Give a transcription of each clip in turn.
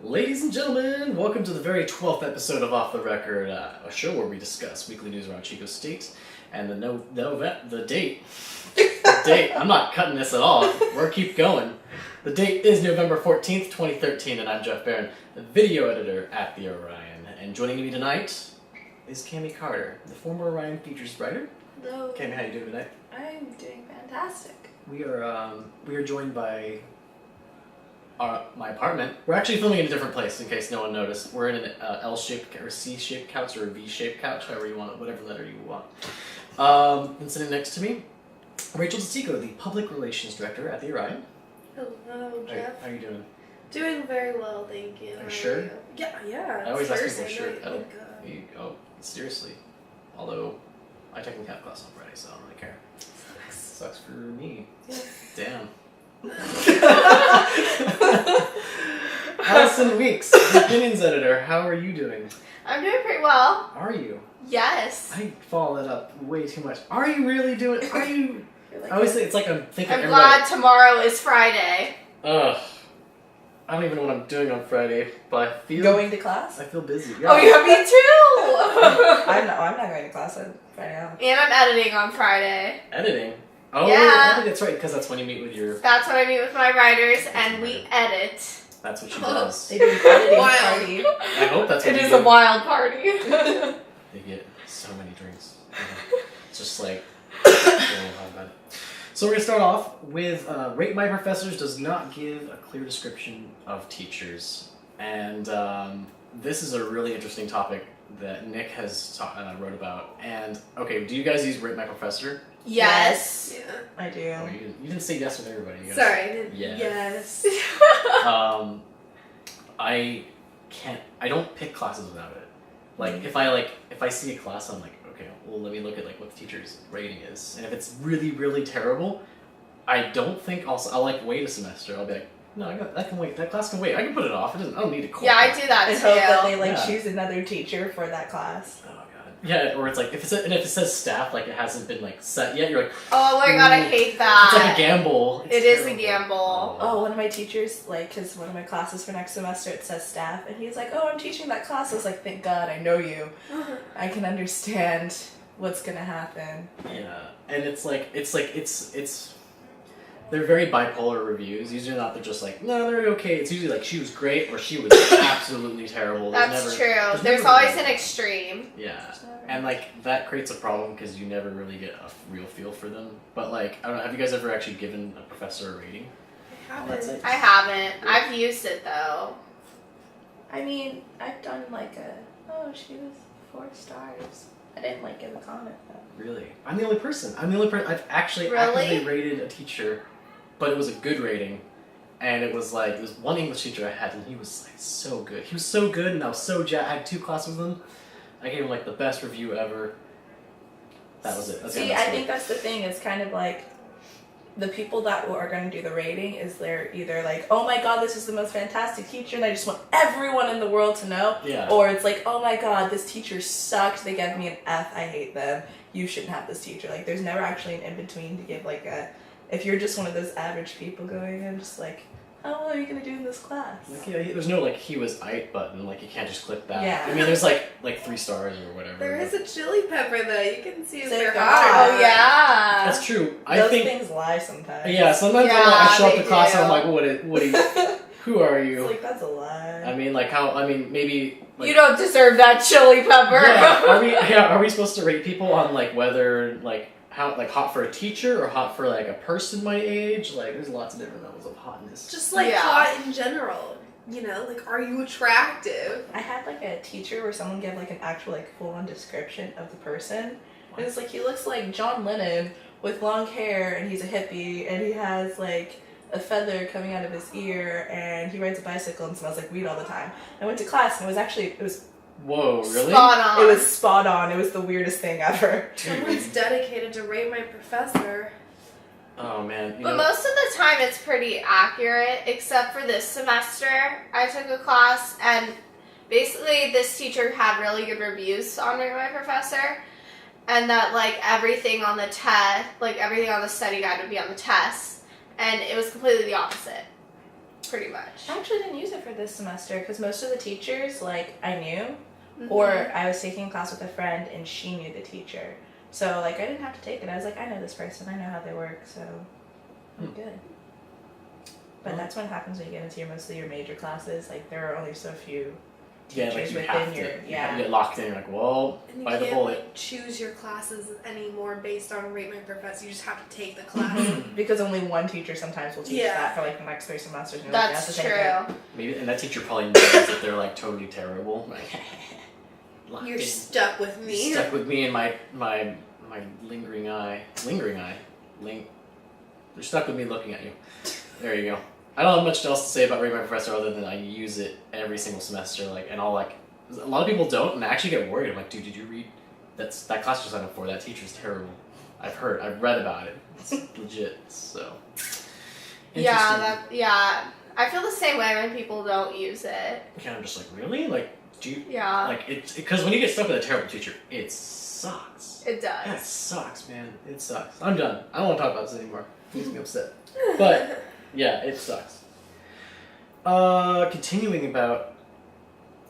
Ladies and gentlemen, welcome to the very 12th episode of Off the Record, a show where we discuss weekly news around Chico State and the date. I'm not cutting this at all. We're keep going. The date is November 14th, 2013, and I'm Jeff Barron, the video editor at the Orion. And joining me tonight is Cammi Carter, the former Orion features writer. Hello. Cammi, how you doing today? I'm doing fantastic. We are joined by my apartment. We're actually filming in a different place, in case no one noticed. We're in an L-shaped or C-shaped couch or a V-shaped couch, however you want it, whatever letter you want. And sitting next to me, Rachael DiCicco, the public relations director at the Orion. Hello, Jeff. How are you doing? Doing very well, thank you. Are you sure? Yeah. I always ask people Thursday sure. night, Oh, seriously. Although, I technically have class on Friday, so I don't really care. Sucks for me. Yeah. Damn. Allison Weeks, the opinions editor. How are you doing? I'm doing pretty well. Are you? Yes. I follow that up way too much. Are you really doing? Are you? Like I always say it's like I'm thinking. I'm glad tomorrow is Friday. Ugh. I don't even know what I'm doing on Friday, but I feel Going to class? I feel busy. Oh yeah, me too. I'm not going to class on Friday off. And I'm editing on Friday. Editing. Oh Yeah. that's right, because that's when you meet with your. That's when I meet with my writers and we edit. That's what she does. They do an editing Wild. party. I hope that's what It you is do. a wild party. They get so many drinks. It's just like. I don't know how about it. So we're gonna start off with Rate My Professors does not give a clear description of teachers, and this is a really interesting topic that Nick has wrote about. And okay, do you guys use Rate My Professor? Yes. Yeah, I do. Oh, you didn't say yes with everybody. You guys Sorry, I didn't. Yeah. Yes. I don't pick classes without it. Like if I see a class, I'm like, okay, well let me look at like what the teacher's rating is, and if it's really really terrible, I don't think I'll like wait a semester. I'll be like, no, that can wait. That class can wait. I can put it off. I don't need to call. Yeah, I do that And too. hope that they Yeah. choose another teacher for that class. Oh god. Yeah, or it's like if it says staff, like it hasn't been like set yet. You're like, Oh my god, I hate that. it's like a gamble. It's It is a terrible. gamble. Oh, one of my teachers, because one of my classes for next semester, it says staff, and he's like, oh, I'm teaching that class. I was like, thank God, I know you. I can understand what's going to happen. Yeah, and it's they're very bipolar reviews. Usually not they're just like, no, they're okay. It's usually like she was great or she was absolutely terrible. That's true. There's never always really- an extreme. Yeah, and like that creates a problem because you never really get a real feel for them. But like, I don't know, have you guys ever actually given a professor a rating? That's it. I haven't. I've used it though. I mean, I've done she was 4 stars. I didn't give a comment though. Really? I'm the only person. I've actually Really? actively rated a teacher, but it was a good rating. And it was like, this one English teacher I had, and he was like so good. He was so good, and I was so jazzed. I had 2 classes with him. I gave him like the best review ever. That was it. That's the end See, of the I story. think that's the thing. It's kind of like the people that are going to do the rating is they're either like, oh my god, this is the most fantastic teacher, and I just want everyone in the world to know. Yeah. Or it's like, oh my god, this teacher sucked. They gave me an F. I hate them. You shouldn't have this teacher. Like, there's never actually an in between to give like a. If you're just one of those average people going in, just like, how well are you gonna do in this class? Like, yeah, there's no like he was aight button. Like you can't just click that. Yeah. I mean, there's like 3 stars or whatever. There is a chili pepper though. You can see if Say they're God. hot. Oh yeah. That's true. I Those think. things lie sometimes. Yeah. Sometimes Yeah, I show up they to class and I'm do. like, what? Who are you? It's like, that's a lie. I mean, maybe. Like, You don't deserve that chili pepper. Yeah, are we supposed to rate people on like whether how hot for a teacher or hot for like a person my age? Like there's lots of different levels of hotness. Just like Yeah. hot in general, you know, like are you attractive? I had a teacher where someone gave an actual full-on description of the person. And it's he looks like John Lennon with long hair, and he's a hippie, and he has a feather coming out of his ear, and he rides a bicycle and smells like weed all the time. I went to class, and it was Whoa, really? Spot on. it was spot on. It was the weirdest thing ever. Someone's dedicated to Rate My Professor. Oh man. But most of the time it's pretty accurate, except for this semester. I took a class, and basically this teacher had really good reviews on Rate My Professor, and that everything on the test, everything on the study guide would be on the test, and it was completely the opposite. pretty much. I actually didn't use it for this semester because most of the teachers, like, I knew, or I was taking a class with a friend and she knew the teacher. So, like, I didn't have to take it. I was like, I know this person, I know how they work, so I'm good. But that's what happens when you get into mostly your major classes. Like, there are only so few teachers like you within have your, to. You get locked in. You're like, well, And you by the can't bullet. like, choose your classes anymore based on rate my professor. You just have to take the class. because only one teacher sometimes will teach Yeah. that for, like, the next 3 semesters. And That's true. Maybe, and that teacher probably knows that they're like totally terrible. Like, locked You're in. stuck with me. Stuck with me and my lingering eye. They're stuck with me looking at you. There you go. I don't have much else to say about Rate My Professor other than I use it every single semester. Like, and I'll like, a lot of people don't, and I actually get worried. I'm like, dude, did you read that class you signed up for? That teacher's terrible. I've read about it. It's legit. So. Interesting. I feel the same way when people don't use it. Okay, I'm just like, really? Like, do you? Yeah. Like, it's because when you get stuck with a terrible teacher, it sucks. It does. That sucks, man. It sucks. I'm done. I don't want to talk about this anymore. It makes me upset. But yeah, it sucks. Continuing about,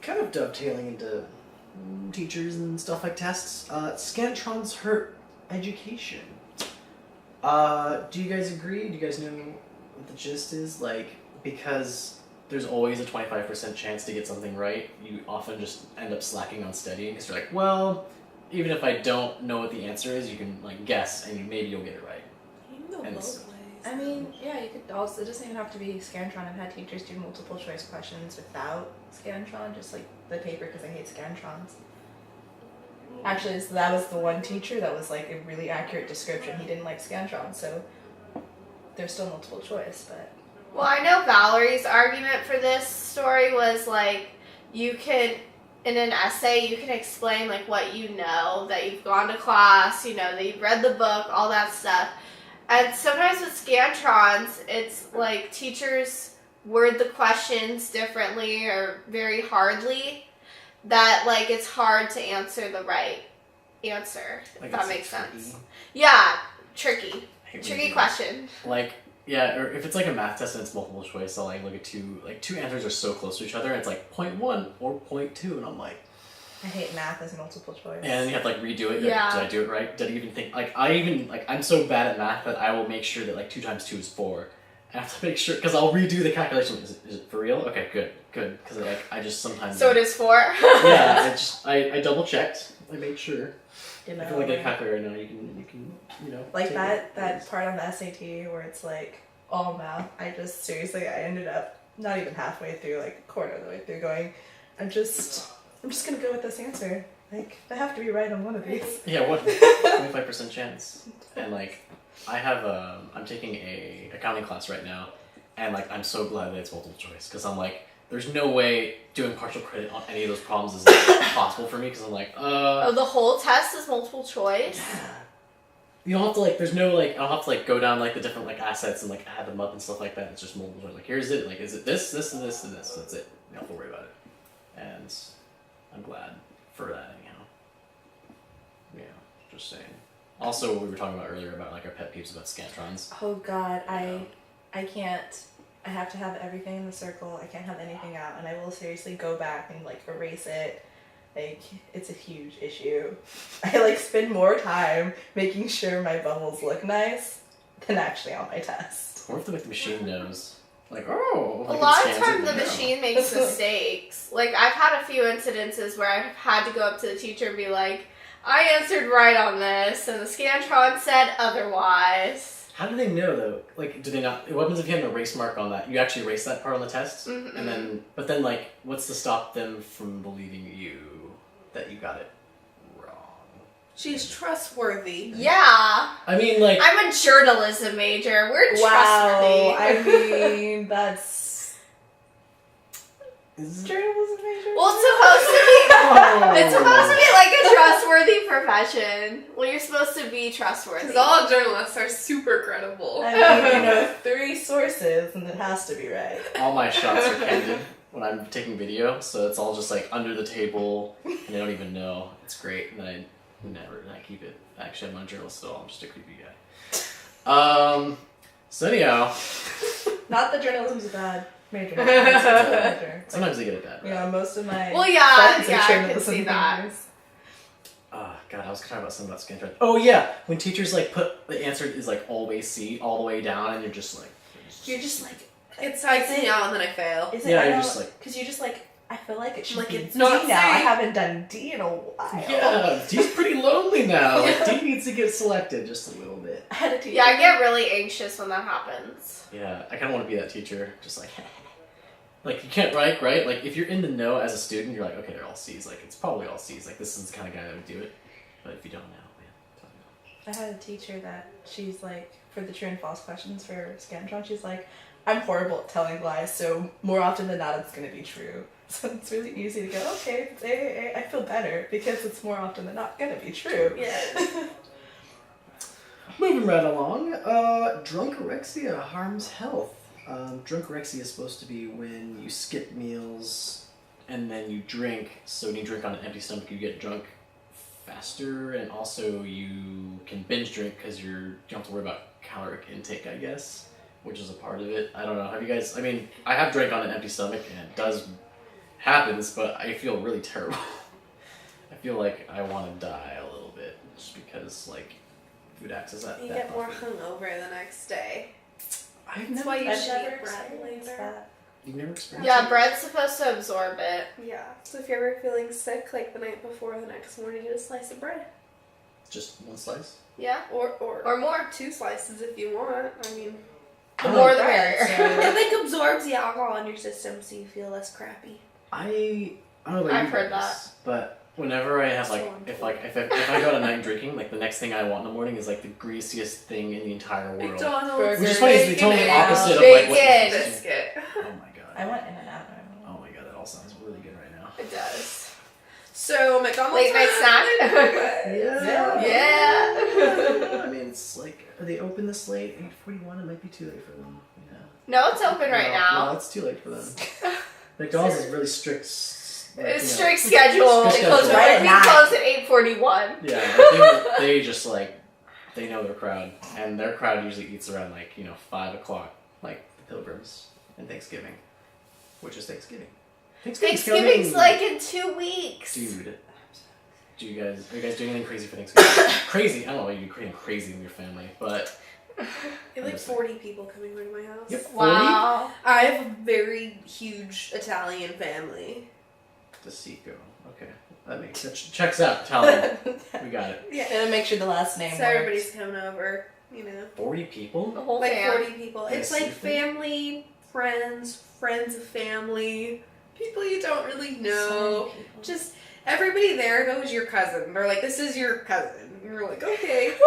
kind of dovetailing into teachers and stuff like tests. Scantrons hurt education. Do you guys agree? Do you guys know what the gist is? Like, because there's always a 25% chance to get something right, you often just end up slacking on studying because you're like, well, even if I don't know what the answer is, you can like guess and maybe you'll get it right. You can go And both ways. I mean, yeah, you could also, it doesn't even have to be Scantron. I've had teachers do multiple choice questions without Scantron, just like the paper, because I hate Scantrons. Actually, so that was the one teacher that was like a really accurate description. He didn't like Scantron, so there's still multiple choice, but. Well, I know Valerie's argument for this story was like, you can, in an essay, you can explain like what you know, that you've gone to class, you know, that you've read the book, all that stuff. And sometimes with Scantrons, it's like teachers word the questions differently or very hardly, that like it's hard to answer the right answer, if that makes sense. Yeah, tricky question. Like, yeah, or if it's like a math test and it's multiple choice, I'll like look at two answers are so close to each other, and it's like 0.1 or 0.2, and I'm like, I hate math as multiple choice. and then you have to like redo it. Yeah. Did I do it right? Did I even think, I'm so bad at math that I will make sure that like 2 times 2 is 4. I have to make sure, because I'll redo the calculation. Is it for real? Okay, good. Because like, I just sometimes. So it is 4? Yeah, I double checked. I made sure. You know, If you want to get a calculator now, you can like take that part on the SAT where it's like all math. I ended up not even halfway through, like a quarter of the way through, going, I'm just gonna go with this answer. Like, I have to be right on one of these. Yeah, what 25% chance. And like, I'm taking a accounting class right now, and like I'm so glad that it's multiple choice, because I'm like, there's no way doing partial credit on any of those problems is like, possible for me, because I'm like, Oh, the whole test is multiple choice? yeah. You don't have to like, there's no like, I don't have to like go down like the different like assets and like add them up and stuff like that. It's just multiple choice. Like, here's it. Like, is it this, this, and this, and this? That's it. You don't have to worry about it. And I'm glad for that anyhow. Yeah, just saying. Also, we were talking about earlier about like our pet peeves about Scantrons. Oh God, I can't. I have to have everything in the circle. I can't have anything out, and I will seriously go back and like erase it. Like, it's a huge issue. I like spend more time making sure my bubbles look nice than actually on my test. Or if the machine knows. Like, oh. A like, lot it of scans times it, the no. machine makes mistakes. Like, I've had a few incidences where I've had to go up to the teacher and be like, I answered right on this, and the Scantron said otherwise. How do they know though? Like, do they not? What happens if you have an erase mark on that? You actually erase that part on the test, Mm-mm. and then, but then like, what's to stop them from believing you that you got it wrong? She's trustworthy. Yeah. I mean, like, I'm a journalism major. We're Wow, I trustworthy. mean, that's journalism major. Well, it's supposed Oh. to be like a trustworthy profession. Well, you're supposed to be trustworthy. Because all journalists are super credible. I mean, 3 sources, and it has to be right. all my shots are candid when I'm taking video, so it's all just like under the table, and they don't even know. It's great, and I keep it. Actually, I'm not a journalist still. I'm just a creepy guy. So anyhow. Not that journalism's bad. Major. Major. Sometimes they get it bad. Yeah, most of my Well, yeah, friends are I trained can with see some that. fingers. Oh, God, I was talking about something about Scantrons. Oh, yeah, when teachers, like, put the answer is, like, always C all the way down, and you're just like... You're just like, It psychs me out and then I fail. is it? Yeah, I you're know, just like... because you're just like, I feel like it should Like, be it's D not now. I C. haven't done D in a while. Yeah, D's pretty lonely now. Like, D needs to get selected just a little bit. I had a teacher. Yeah, I get really anxious when that happens. Yeah, I kind of want to be that teacher. Just like... Like, you can't write, right? Like, if you're in the know as a student, you're like, okay, they're all C's. Like, it's probably all C's. Like, this is the kind of guy that would do it. But if you don't know, man, tell me. I had a teacher that she's like, for the true and false questions for Scantron, she's like, I'm horrible at telling lies, so more often than not, it's going to be true. So it's really easy to go, okay, it's A, I feel better because it's more often than not going to be true. Yeah. Moving right along, drunkorexia harms health. Drunkorexia is supposed to be when you skip meals and then you drink. So when you drink on an empty stomach, you get drunk faster, and also you can binge drink because you don't have to worry about caloric intake, I guess, which is a part of it. I don't know. Have you guys? I mean, I have drank on an empty stomach, and it happens, but I feel really terrible. I feel like I want to die a little bit just because, like, food acts as that. You that get more buffer. hungover the next day. I've why you I've should never eat bread experienced later. that. You've never experienced Yeah, it? bread's supposed to absorb it. Yeah. So if you're ever feeling sick, like the night before, the next morning, get a slice of bread. Just one slice? Yeah, Or more. 2 slices if you want. I mean, The more the bread, merrier. it like absorbs the alcohol in your system, so you feel less crappy. I don't know about I've you heard guys, but whenever I have like, if I go to night drinking, like the next thing I want in the morning is like the greasiest thing in the entire world. McDonald's. Which is funny, it's the totally Bacon, opposite of like what bacon. you're supposed to do. Biscuit. Oh my god. I went in and out. Oh my god, that all sounds really good right now. It does. So McDonald's. Late night snack. Yeah. Yeah. I mean, it's like, are they open this late? 8:41. It might be too late for them. Yeah. No, it's open right No, now. it's too late for them. McDonald's is really strict. Like, It's you know, strict schedule. Strict They close schedule. Right at we 9. close at 8:41. Yeah, they just like, they know their crowd, and their crowd usually eats around like, 5 o'clock, like the Pilgrims and Thanksgiving, which is Thanksgiving. Thanksgiving's like in 2 weeks. Dude, are you guys doing anything crazy for Thanksgiving? Crazy? I don't know why you do crazy in your family, but I have like 40 people coming over to my house. yep, 40? Wow. I have a very huge Italian family. DiCicco. Okay, that checks out. Italian. We got it. Yeah. Gotta make sure the last name So works. everybody's coming over, 40 people? The whole Like fam. 40 people. Yeah, It's like seriously? family, friends of family, people you don't really know. Just everybody there knows your cousin. They're like, this is your cousin. And you're like, okay,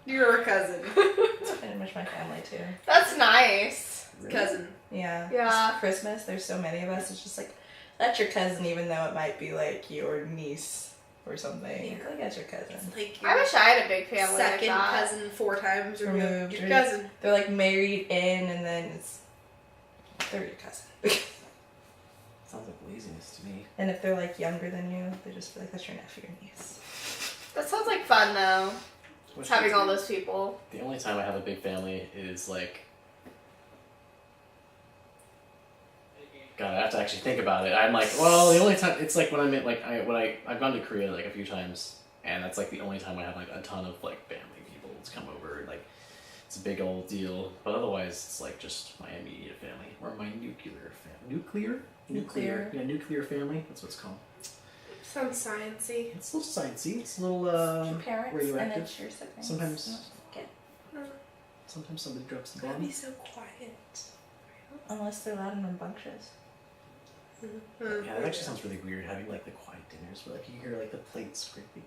you're a cousin. It's pretty much my family too. That's nice. Really? Cousin. Yeah. Yeah. It's Christmas, there's so many of us. It's just like, that's your cousin, even though it might be like your niece or something. Yeah. Like, that's your cousin. It's like I your wish I had a big family like second that. cousin 4 times removed. Your Or cousin. They're like married in, and then they're your cousin. Sounds like laziness to me. And if they're like younger than you, they just feel like that's your nephew or niece. That sounds like fun though. Which Having all those people. The only time I have a big family is like, God, I have to actually think about it. I'm like, well, the only time it's like when I'm in like I've gone to Korea like a few times, and that's like the only time I have like a ton of like family people to come over. Like, it's a big old deal. But otherwise, it's like just my immediate family or my nuclear family. Nuclear. Yeah, nuclear family. That's what it's called. Sounds sciencey. It's a little sciencey. It's a little your parents and radioactive. it's your siblings. Sometimes. Okay. Sometimes somebody drops the That'd bomb. be so quiet. Unless they're loud and rambunctious. Yeah, that actually sounds really weird, having like the quiet dinners where like you hear like the plates scraping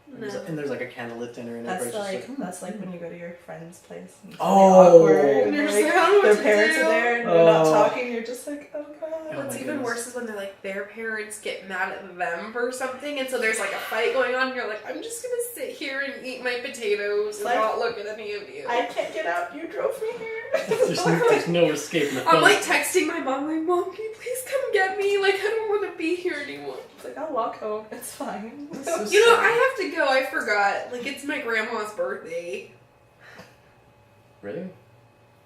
and there's like a candlelit dinner and That's everybody's like just that's like when you go to your friend's place. And it's Oh. really awkward. And You're they're, just like, I don't know their what to parents do. are there and they're not Oh. talking. You're just like, oh god. Oh What's my even goodness. worse is when they're like their parents get mad at them for something, and so there's like a fight going on. And you're like, I'm just gonna sit here and eat my potatoes and Like, not look at any of you. I can't get out. You drove me here. there's no escape from the I'm phone. like texting my mom, like, Mom, can you please come get me? Like, I don't want to be here anymore. It's like, I'll walk home. It's fine. That's so You know, sad. I have to go. I forgot. Like, it's my grandma's birthday. Really?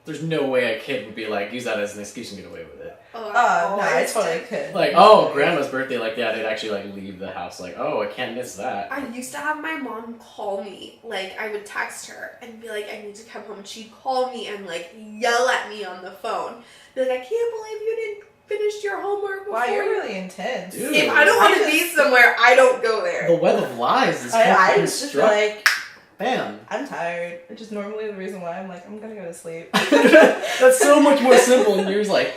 There's no way a kid would be like, use that as an excuse and get away with it. Oh, No, I totally could. Like, oh, grandma's birthday, like, yeah, they'd actually, like, leave the house, like, oh, I can't miss that. I used to have my mom call me. Like, I would text her and be like, I need to come home. And she'd call me and, like, yell at me on the phone. Be like, I can't believe you didn't finish your homework before. Wow, you're really intense. Dude. If I don't want to be somewhere, I don't go there. The web of lies is I was just like, bam. I'm tired. Which is normally the reason why I'm like, I'm gonna go to sleep. That's so much more simple, and you're just like,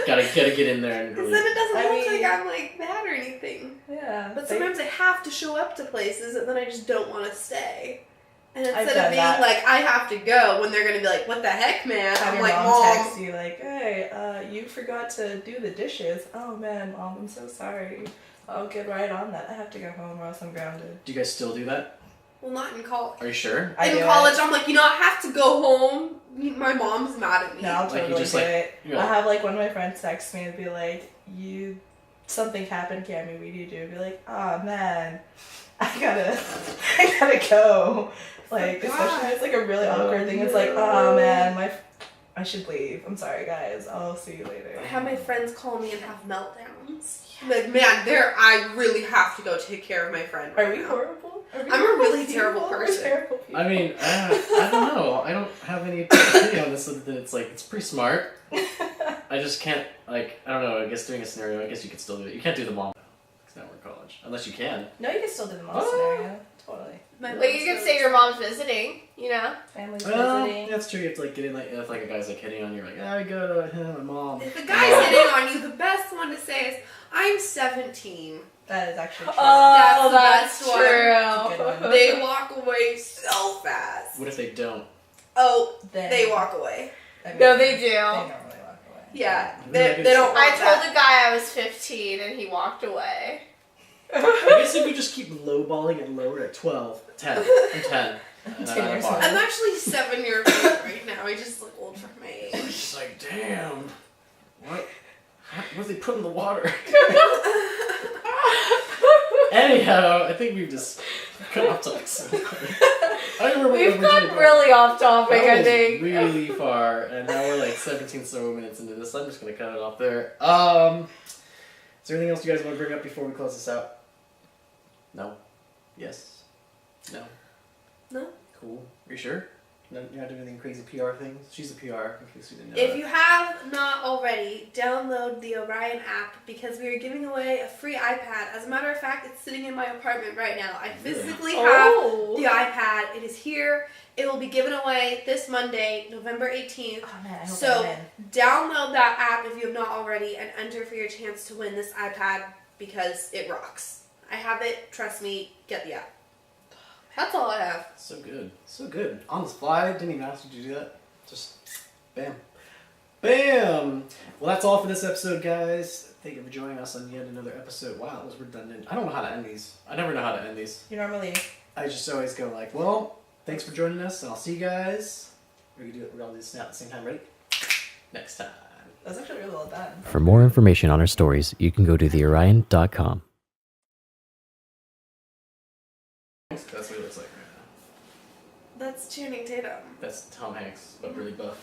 gotta get in there and Because really... then it doesn't I look mean- like I'm, like, mad or anything. Yeah. But sometimes I have to show up to places and then I just don't want to stay. And I've instead done of being that. like, I have to go, when they're going to be like, what the heck, man? have I'm your like, mom Mom. text you like, hey, you forgot to do the dishes. Oh man, Mom, I'm so sorry. I'll get right on that. I have to go home or else I'm grounded. Do you guys still do that? Well, not in college. Are you sure? I do In it. college, I'm like, I have to go home. My mom's mad at me. No, I'll Like, you totally just, do like- it. you're I'll like- have like one of my friends text me and be like, something happened, Cammi, what do you do? I'd be like, oh man, I gotta go. Like, especially when it's like a really awkward thing. It's like, oh man, I should leave. I'm sorry guys, I'll see you later. I have my friends call me and have meltdowns. Like, man, I really have to go take care of my friend right Are we now. horrible? Are we I'm a horrible really people? terrible We're person. terrible people. I mean, I don't know. I don't have any opinion on this other than it's like, it's pretty smart. I just can't, like, I don't know, I guess doing a scenario, I guess you could still do it. You can't do the mom, because now we're in college. Unless you can. No, you can still do the mom Oh. scenario. Totally. My Like, you mom's could so say your mom's visiting, you know? Family's Well, visiting. that's true. You have to, like, get in, like, if, like, a guy's, like, hitting on you, like, I go to my mom. If a guy's hitting on you, the best one to say is, I'm 17. That is actually true. Oh, That's that's the best one. Good true. one. They walk away so fast. What if they don't? Oh, Then- they walk away. I mean, No, they do. They normally walk away. Yeah, Maybe they, I could they don't say- I want told that. a guy I was 15 and he walked away. I guess if you just keep lowballing it lower at 12, 10, I'm 10. And 10 I'm years at a bar. old. I'm actually 7 years old right now. I just look old for my age. It's just like, damn. What did they put in the water? Anyhow, I think we've just come off topic. I remember We've we gone really off topic, that I was think. really far, and now we're like 17 so minutes into this. I'm just gonna cut it off there. Is there anything else you guys want to bring up before we close this out? No. Yes. No. No. Cool. Are you sure? No, you're not doing anything crazy PR things? She's a PR, in case you didn't know If that. you have not already, download the Orion app because we are giving away a free iPad. As a matter of fact, it's sitting in my apartment right now. I physically have the iPad. It is here. It will be given away this Monday, November 18th. Oh man, I hope So- I win. Download that app if you have not already and enter for your chance to win this iPad because it rocks. I have it. Trust me. Get the app. That's all I have. So good. So good. On the fly. Didn't even ask you to do that. Just bam. Bam! Well, that's all for this episode, guys. Thank you for joining us on yet another episode. Wow, that was redundant. I don't know how to end these. I never know how to end these. You normally. I just always go like, well, thanks for joining us, and I'll see you guys. We can do it. We're all do this now at the same time. Ready? Next time. That's actually really well done. For more information on our stories, you can go to theorion.com. That's what it looks like right now. That's Channing Tatum. That's Tom Hanks, but really buff.